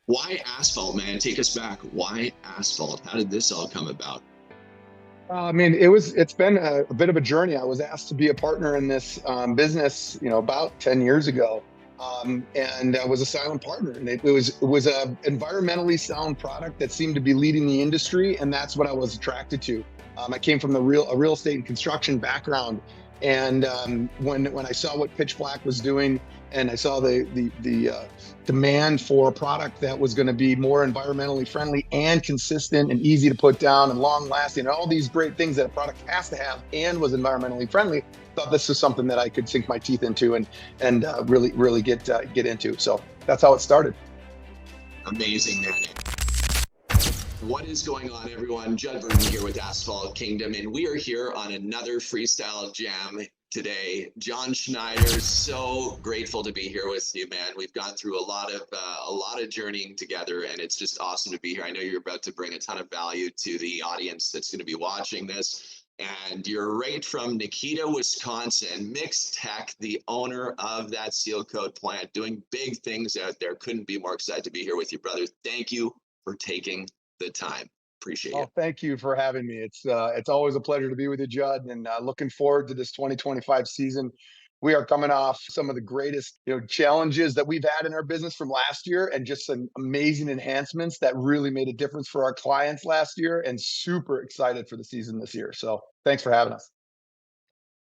Why Asphalt, man? Take us back. Why Asphalt? How did this all come about? It's been a bit of a journey. I was asked to be a partner in this business, about 10 years ago. And I was a silent partner. And it was a environmentally sound product that seemed to be leading the industry. And that's what I was attracted to. I came from a real estate and construction background. And when I saw what Pitch Black was doing, and I saw the demand for a product that was going to be more environmentally friendly and consistent and easy to put down and long lasting, and all these great things that a product has to have, and was environmentally friendly, thought this was something that I could sink my teeth into and really get into. So that's how it started. Amazing, man. What is going on, everyone? Judd here with Asphalt Kingdom, and we are here on another freestyle jam today. John Schneider, so grateful to be here with you, man. We've gone through a lot of journeying together, and it's just awesome to be here. I know you're about to bring a ton of value to the audience that's going to be watching this. And you're right from Nikita, Wisconsin. Mix-Tek, the owner of that seal coat plant, doing big things out there. Couldn't be more excited to be here with you, brother. Thank you for taking the time. Appreciate you. Oh, thank you for having me. It's always a pleasure to be with you, Judd, and looking forward to this 2025 season. We are coming off some of the greatest, challenges that we've had in our business from last year, and just some amazing enhancements that really made a difference for our clients last year, and super excited for the season this year. So, thanks for having us.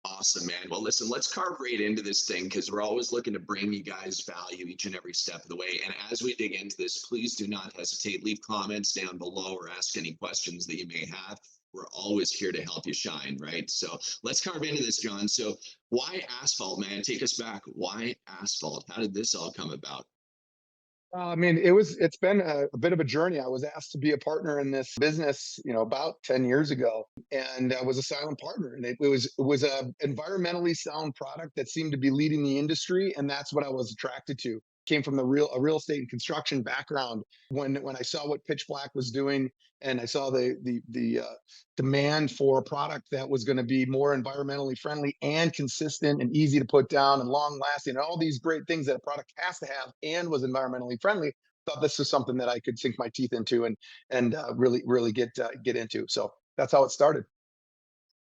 Awesome, man. Well, listen, let's carve right into this thing because we're always looking to bring you guys value each and every step of the way. And as we dig into this, please do not hesitate. Leave comments down below or ask any questions that you may have. We're always here to help you shine, right? So let's carve into this, John. So, why Asphalt, man? Take us back. Why Asphalt? How did this all come about? It's been a bit of a journey. I was asked to be a partner in this business, about 10 years ago, and I was a silent partner. And it was a environmentally sound product that seemed to be leading the industry, and that's what I was attracted to. Came from a real estate and construction background. When I saw what Pitch Black was doing, and I saw the demand for a product that was going to be more environmentally friendly and consistent and easy to put down and long lasting, and all these great things that a product has to have, and was environmentally friendly, thought this was something that I could sink my teeth into and really get into. So that's how it started.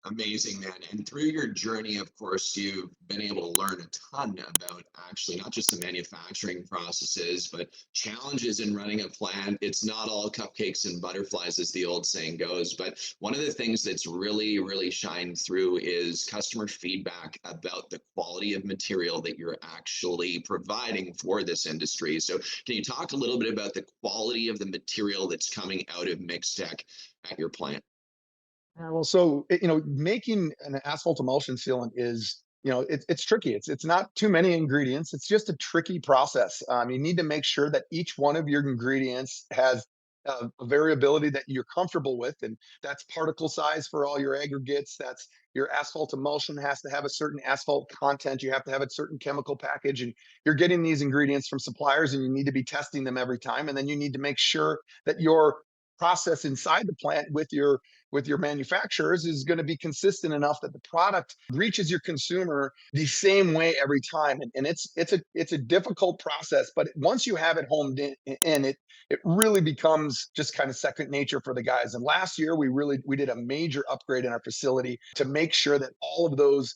Amazing, man. And through your journey, of course, you've been able to learn a ton about actually not just the manufacturing processes, but challenges in running a plant. It's not all cupcakes and butterflies, as the old saying goes. But one of the things that's really shined through is customer feedback about the quality of material that you're actually providing for this industry. So, can you talk a little bit about the quality of the material that's coming out of Mix-Tek at your plant? Making an asphalt emulsion sealant is, it's tricky. It's not too many ingredients. It's just a tricky process. You need to make sure that each one of your ingredients has a variability that you're comfortable with, and that's particle size for all your aggregates. That's your asphalt emulsion has to have a certain asphalt content. You have to have a certain chemical package, and you're getting these ingredients from suppliers, and you need to be testing them every time. And then you need to make sure that your process inside the plant with your manufacturers is going to be consistent enough that the product reaches your consumer the same way every time. And it's a difficult process, but once you have it homed in, it really becomes just kind of second nature for the guys. And last year we did a major upgrade in our facility to make sure that all of those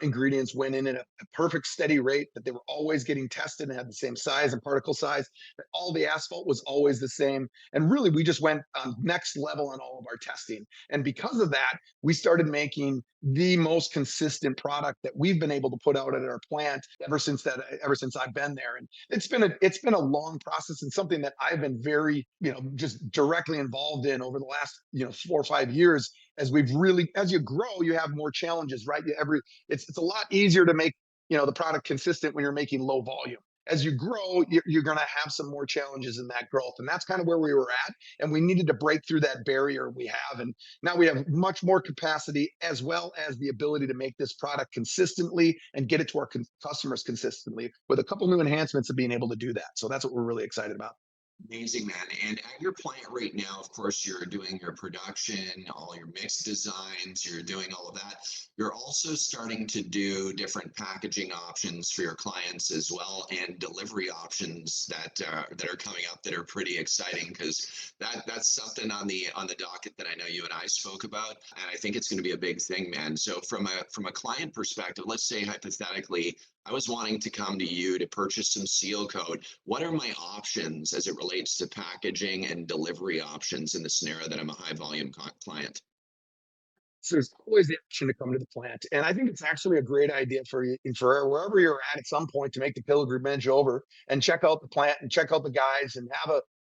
ingredients went in at a perfect steady rate, that they were always getting tested and had the same size and particle size, that all the asphalt was always the same. And really, we just went next level on all of our testing. And because of that, we started making the most consistent product that we've been able to put out at our plant ever since I've been there. And it's been a long process, and something that I've been very, just directly involved in over the last, 4 or 5 years. As you grow, you have more challenges, right? It's a lot easier to make, the product consistent when you're making low volume. As you grow, you're going to have some more challenges in that growth. And that's kind of where we were at. And we needed to break through that barrier we have. And now we have much more capacity, as well as the ability to make this product consistently and get it to our customers consistently, with a couple new enhancements of being able to do that. So that's what we're really excited about. Amazing, man. And at your plant right now, of course, you're doing your production, all your mix designs, you're doing all of that. You're also starting to do different packaging options for your clients as well, and delivery options that are coming up that are pretty exciting because that's something on the docket that I know you and I spoke about, and I think it's going to be a big thing, man. So from a client perspective, let's say hypothetically, I was wanting to come to you to purchase some seal coat. What are my options as it relates to packaging and delivery options in the scenario that I'm a high volume client? So there's always the option to come to the plant. And I think it's actually a great idea for you, for wherever you're at some point, to make the pilgrimage over and check out the plant and check out the guys and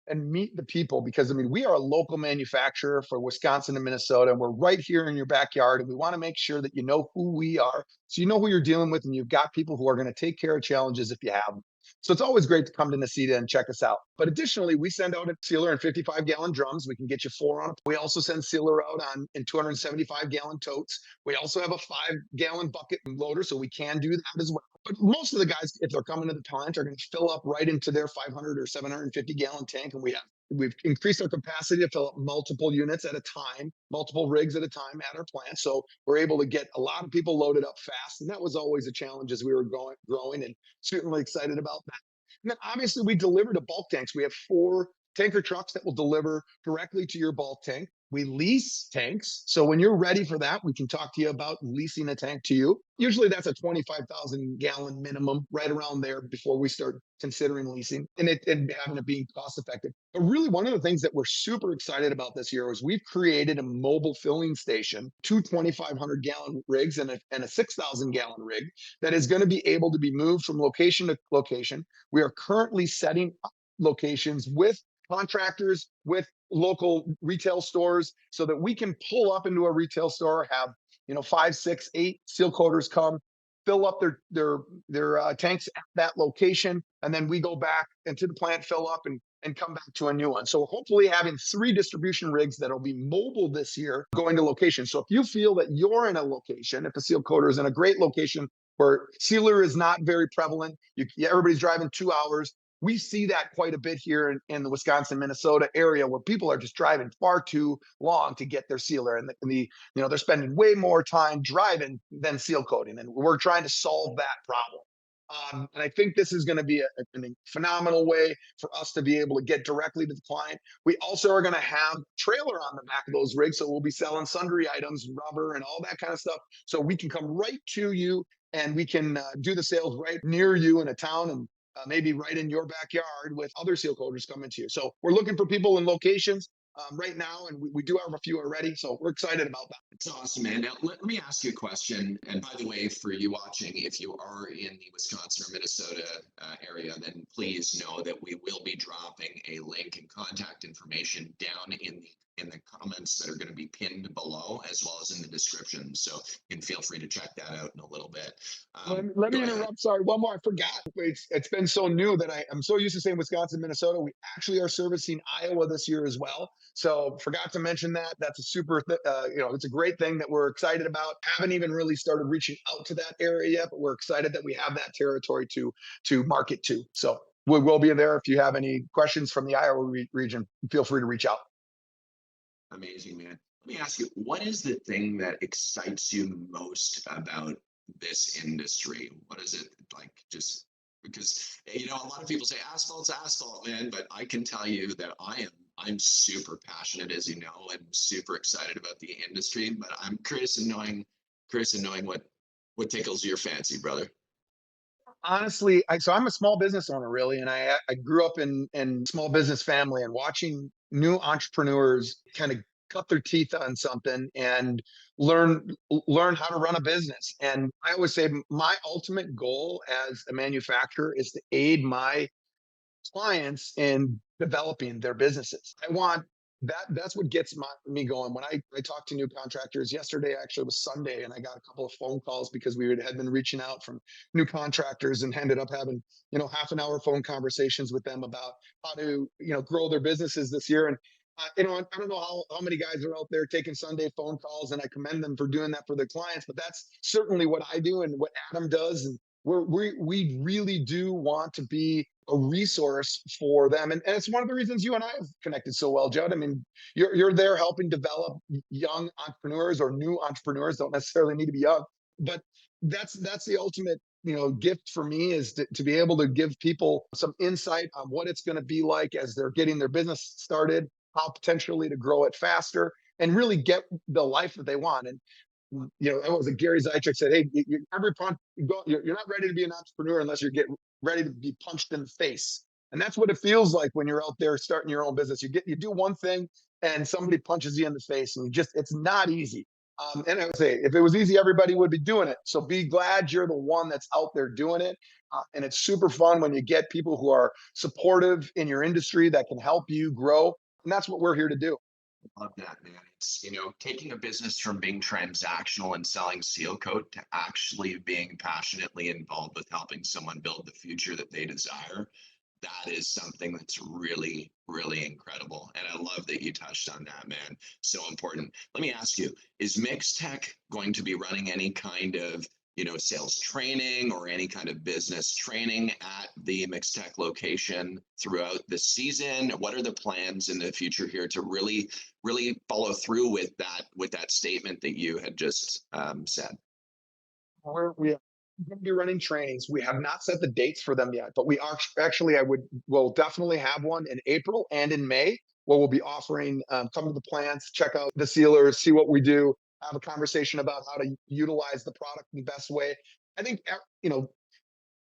and meet the people, because I mean, we are a local manufacturer for Wisconsin and Minnesota, and we're right here in your backyard. And we want to make sure that you know who we are. So you know who you're dealing with, and you've got people who are going to take care of challenges if you have them. So it's always great to come to Nacita and check us out. But additionally, we send out a sealer in 55-gallon drums. We can get you 4 on it. We also send sealer out in 275-gallon totes. We also have a 5-gallon bucket loader, so we can do that as well. But most of the guys, if they're coming to the plant, are going to fill up right into their 500 or 750-gallon tank, and we've increased our capacity to fill up multiple units at a time, multiple rigs at a time at our plant. So we're able to get a lot of people loaded up fast. And that was always a challenge as we were growing, and certainly excited about that. And then obviously we deliver to bulk tanks. We have 4 tanker trucks that will deliver directly to your bulk tank. We lease tanks. So when you're ready for that, we can talk to you about leasing a tank to you. Usually that's a 25,000 gallon minimum, right around there, before we start considering leasing and having it being cost effective. But really, one of the things that we're super excited about this year is we've created a mobile filling station, 2,500 gallon rigs and a 6,000 gallon rig that is going to be able to be moved from location to location. We are currently setting up locations with contractors, with local retail stores, so that we can pull up into a retail store, have 5, 6, 8 seal coaters come, fill up their tanks at that location, and then we go back into the plant, fill up, and come back to a new one. So hopefully having 3 distribution rigs that'll be mobile this year going to location. So if you feel that you're in a location, if the seal coater is in a great location where sealer is not very prevalent, everybody's driving 2 hours. We see that quite a bit here in the Wisconsin, Minnesota area, where people are just driving far too long to get their sealer, and they're spending way more time driving than seal coating, and we're trying to solve that problem. And I think this is going to be a phenomenal way for us to be able to get directly to the client. We also are going to have a trailer on the back of those rigs, so we'll be selling sundry items, rubber, and all that kind of stuff, so we can come right to you, and we can do the sales right near you in a town, and maybe right in your backyard with other seal coaters coming to you. So we're looking for people in locations right now, and we do have a few already. So we're excited about that. It's awesome, man. Now, let me ask you a question. And by the way, for you watching, if you are in the Wisconsin or Minnesota area, then please know that we will be dropping a link and contact information down in the comments that are going to be pinned below, as well as in the description. So you can feel free to check that out in a little bit. Let me Go ahead. interrupt. Sorry, one more. I forgot. It's been so new that I'm so used to saying Wisconsin, Minnesota. We actually are servicing Iowa this year as well. So forgot to mention that. That's a it's a great thing that we're excited about. Haven't even really started reaching out to that area yet, but we're excited that we have that territory to market to. So we will be there. If you have any questions from the Iowa region, feel free to reach out. Amazing, man. Let me ask you, what is the thing that excites you most about this industry? What is it like? Just because a lot of people say asphalt's asphalt, man, but I can tell you that I'm super passionate, as you know, and super excited about the industry. But I'm curious in knowing what tickles your fancy, brother. Honestly, so I'm a small business owner, really, and I grew up in small business family, and watching new entrepreneurs kind of cut their teeth on something and learn learn how to run a business. And I always say my ultimate goal as a manufacturer is to aid my clients in developing their businesses. I want that's what gets me going. When I talk to new contractors, yesterday actually was Sunday, and I got a couple of phone calls because we had been reaching out from new contractors, and ended up having half an hour phone conversations with them about how to grow their businesses this year. And I don't know how many guys are out there taking Sunday phone calls, and I commend them for doing that for their clients. But that's certainly what I do and what Adam does. And We really do want to be a resource for them. And it's one of the reasons you and I have connected so well, Judd. I mean, you're there helping develop young entrepreneurs, or new entrepreneurs, don't necessarily need to be young, but that's the ultimate, gift for me, is to be able to give people some insight on what it's going to be like as they're getting their business started, how potentially to grow it faster and really get the life that they want. And it was Gary Zychek said, "Hey, every punch you go, you're not ready to be an entrepreneur unless you get ready to be punched in the face." And that's what it feels like when you're out there starting your own business. You do one thing, and somebody punches you in the face, and it's not easy. And I would say, if it was easy, everybody would be doing it. So be glad you're the one that's out there doing it. And it's super fun when you get people who are supportive in your industry that can help you grow. And that's what we're here to do. Love that, man. It's, taking a business from being transactional and selling seal coat to actually being passionately involved with helping someone build the future that they desire. That is something that's really, really incredible. And I love that you touched on that, man. So important. Let me ask you, is Mix-Tek going to be running any kind of sales training or any kind of business training at the Mix-Tek location throughout the season? What are the plans in the future here to really, really follow through with that statement that you had just said? We are going to be running trainings. We have not set the dates for them yet, but we are actually, will definitely have one in April and in May, where we'll be offering, come to the plants, check out the sealers, see what we do, have a conversation about how to utilize the product in the best way. I think,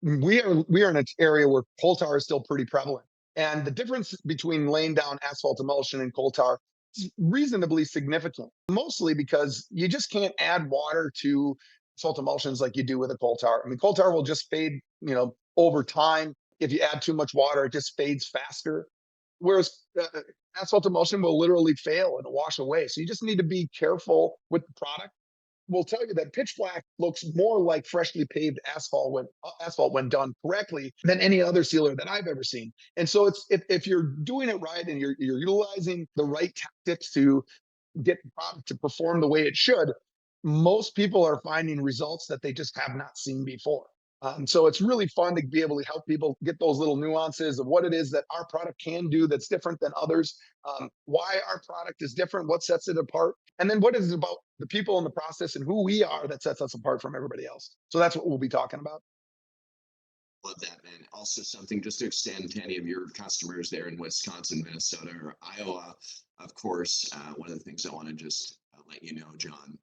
we are in an area where coal tar is still pretty prevalent. And the difference between laying down asphalt emulsion and coal tar is reasonably significant, mostly because you just can't add water to salt emulsions like you do with a coal tar. I mean, coal tar will just fade, over time. If you add too much water, it just fades faster. Whereas asphalt emulsion will literally fail and wash away. So you just need to be careful with the product. Will tell you that pitch black looks more like freshly paved asphalt when done correctly than any other sealer that I've ever seen. And so if you're doing it right and you're utilizing the right tactics to get the product to perform the way it should, most people are finding results that they just have not seen before. So it's really fun to be able to help people get those little nuances of what it is that our product can do that's different than others, why our product is different, what sets it apart, and then what is it about the people in the process and who we are that sets us apart from everybody else. So that's what we'll be talking about. Love that, man. Also, something just to extend to any of your customers there in Wisconsin, Minnesota, or Iowa, of course. One of the things I want to just let you know, John,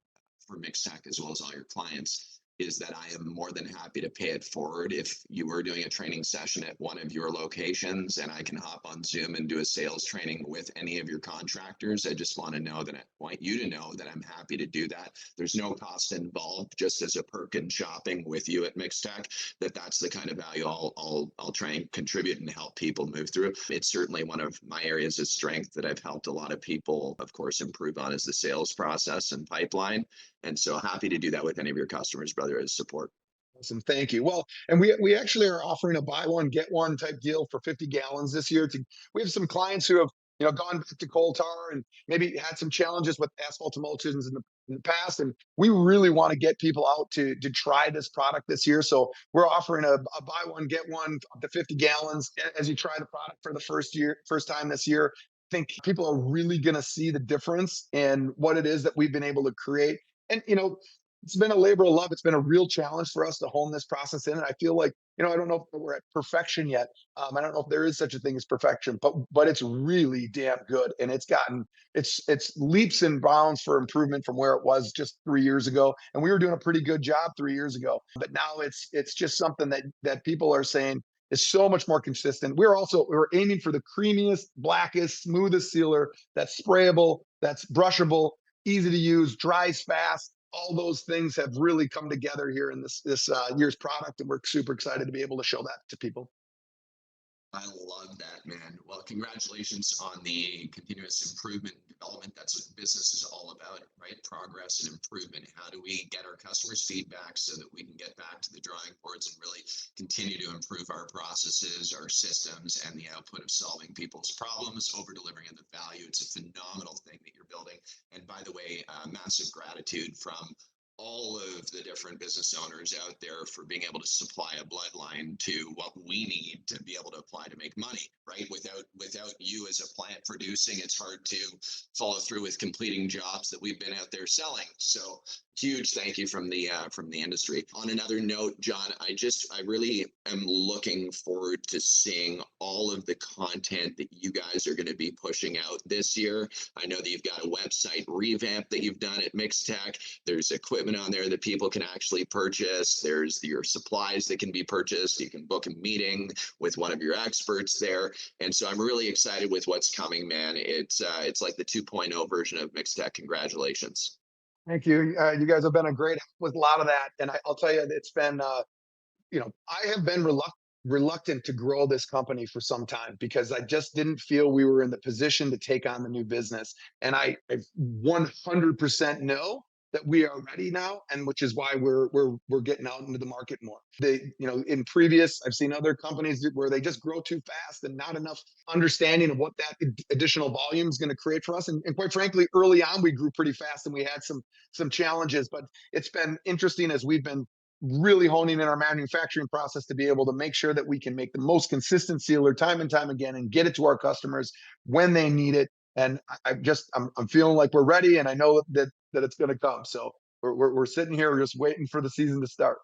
for Mix-Tek as well as all your clients, is that I am more than happy to pay it forward if you were doing a training session at one of your locations and I can hop on Zoom and do a sales training with any of your contractors. I just want to know that I want you to know that I'm happy to do that. There's no cost involved, just as a perk in shopping with you at Mix-Tek. That's the kind of value I'll try and contribute and help people move through. It's certainly one of my areas of strength that I've helped a lot of people, of course, improve on, is the sales process and pipeline. And so happy to do that with any of your customers, brother, as support. Awesome. Thank you. Well, and we actually are offering a buy one, get one type deal for 50 gallons this year. We have some clients who have, gone back to coal tar and maybe had some challenges with asphalt emulsions in the past. And we really want to get people out to try this product this year. So we're offering a buy one, get one up to 50 gallons as you try the product for the first time this year. I think people are really going to see the difference in what it is that we've been able to create. And, it's been a labor of love. It's been a real challenge for us to hone this process in. And I feel like, I don't know if we're at perfection yet. I don't know if there is such a thing as perfection, but it's really damn good. And it's leaps and bounds for improvement from where it was just 3 years ago. And we were doing a pretty good job 3 years ago. But now it's just something that people are saying is so much more consistent. We're aiming for the creamiest, blackest, smoothest sealer that's sprayable, that's brushable, easy to use, dries fast. All those things have really come together here in this year's product, and we're super excited to be able to show that to people. I love that, man. Well, congratulations on the continuous improvement and development. That's what business is all about, right? Progress and improvement. How do we get our customers' feedback so that we can get back to the drawing boards and really continue to improve our processes, our systems, and the output of solving people's problems, over delivering on the value. It's a phenomenal thing that you're building. And by the way, massive gratitude from all of the different business owners out there for being able to supply a bloodline to what we need to be able to apply to make money, right? Without you as a plant producing, it's hard to follow through with completing jobs that we've been out there selling. So huge thank you from the industry. On another note, John, I really am looking forward to seeing all of the content that you guys are going to be pushing out this year. I know that you've got a website revamp that you've done at Mix-Tek. There's equipment on there that people can actually purchase. There's your supplies that can be purchased. You can book a meeting with one of your experts there. And so I'm really excited with what's coming, man. It's like the 2.0 version of Mix-Tek. Congratulations. Thank you. You guys have been a great help with a lot of that. And I'll tell you, it's been, I have been reluctant to grow this company for some time because I just didn't feel we were in the position to take on the new business. And I 100% know that we are ready now, and which is why we're getting out into the market more. In previous, I've seen other companies where they just grow too fast and not enough understanding of what that additional volume is going to create for us. And quite frankly, early on, we grew pretty fast and we had some challenges, but it's been interesting as we've been really honing in our manufacturing process to be able to make sure that we can make the most consistent sealer time and time again and get it to our customers when they need it. And I'm feeling like we're ready, and I know that it's going to come. So we're sitting here, we're just waiting for the season to start.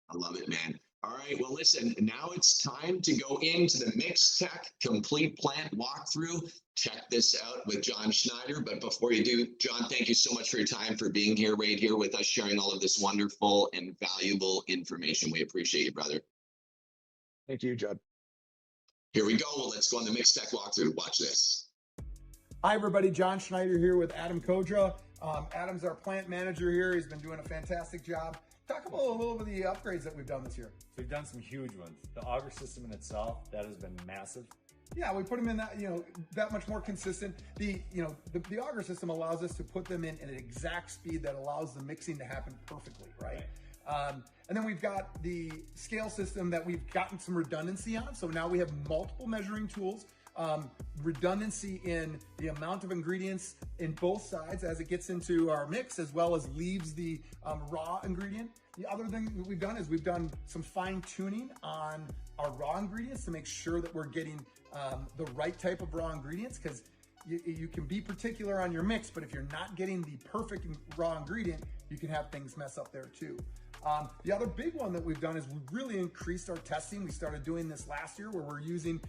I love it, man. All right, well, listen, now it's time to go into the Mix-Tek complete plant walkthrough. Check this out with John Schneider. But before you do, John, thank you so much for your time, for being here right here with us, sharing all of this wonderful and valuable information. We appreciate you, brother. Thank you, Judd. Here we go. Well, let's go on the Mix-Tek walkthrough. Watch this. Hi, everybody. John Schneider here with Adam Kodra. Adam's our plant manager here. He's been doing a fantastic job. Talk about a little bit of the upgrades that we've done this year. We've done some huge ones. The auger system in itself, that has been massive. Yeah, we put them in that much more consistent. The auger system allows us to put them in at an exact speed that allows the mixing to happen perfectly, right? And then we've got the scale system that we've gotten some redundancy on. So now we have multiple measuring tools, redundancy in the amount of ingredients in both sides as it gets into our mix, as well as leaves the raw ingredient. The other thing that we've done is we've done some fine tuning on our raw ingredients to make sure that we're getting the right type of raw ingredients, because you can be particular on your mix, but if you're not getting the perfect raw ingredient, you can have things mess up there too. The other big one that we've done is we've really increased our testing. We started doing this last year, where we're using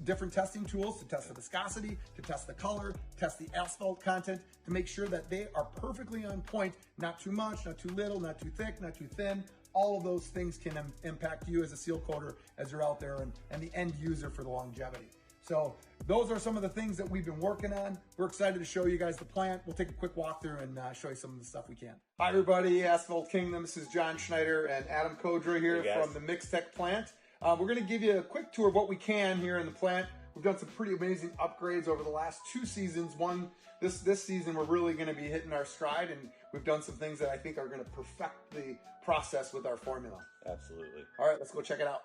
different testing tools to test the viscosity, to test the color, test the asphalt content, to make sure that they are perfectly on point, not too much, not too little, not too thick, not too thin. All of those things can impact you as a seal coater as you're out there, and the end user for the longevity. So those are some of the things that we've been working on. We're excited to show you guys the plant. We'll take a quick walkthrough and show you some of the stuff we can. Hi everybody, Asphalt Kingdom. This is John Schneider and Adam Kodra here from the Mix-Tek plant. We're gonna give you a quick tour of what we can here in the plant. We've done some pretty amazing upgrades over the last 2 seasons. This season, we're really gonna be hitting our stride, and we've done some things that I think are gonna perfect the process with our formula. Absolutely. All right, let's go check it out.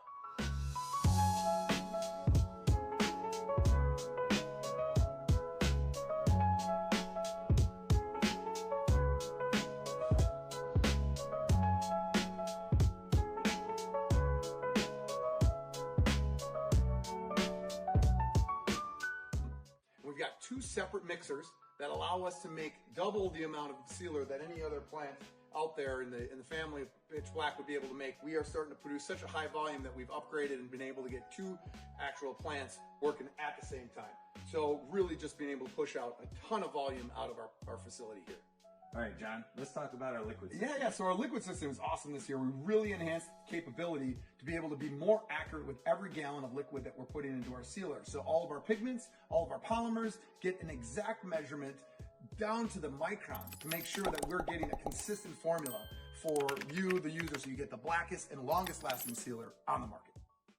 We've got 2 separate mixers that allow us to make double the amount of sealer that any other plant out there in the family of pitch black would be able to make. We are starting to produce such a high volume that we've upgraded and been able to get 2 actual plants working at the same time. So really just being able to push out a ton of volume out of our facility here. All right, John, let's talk about our liquid system. Yeah, so our liquid system is awesome this year. We really enhanced capability to be able to be more accurate with every gallon of liquid that we're putting into our sealer. So all of our pigments, all of our polymers get an exact measurement down to the micron to make sure that we're getting a consistent formula for you, the user, so you get the blackest and longest lasting sealer on the market.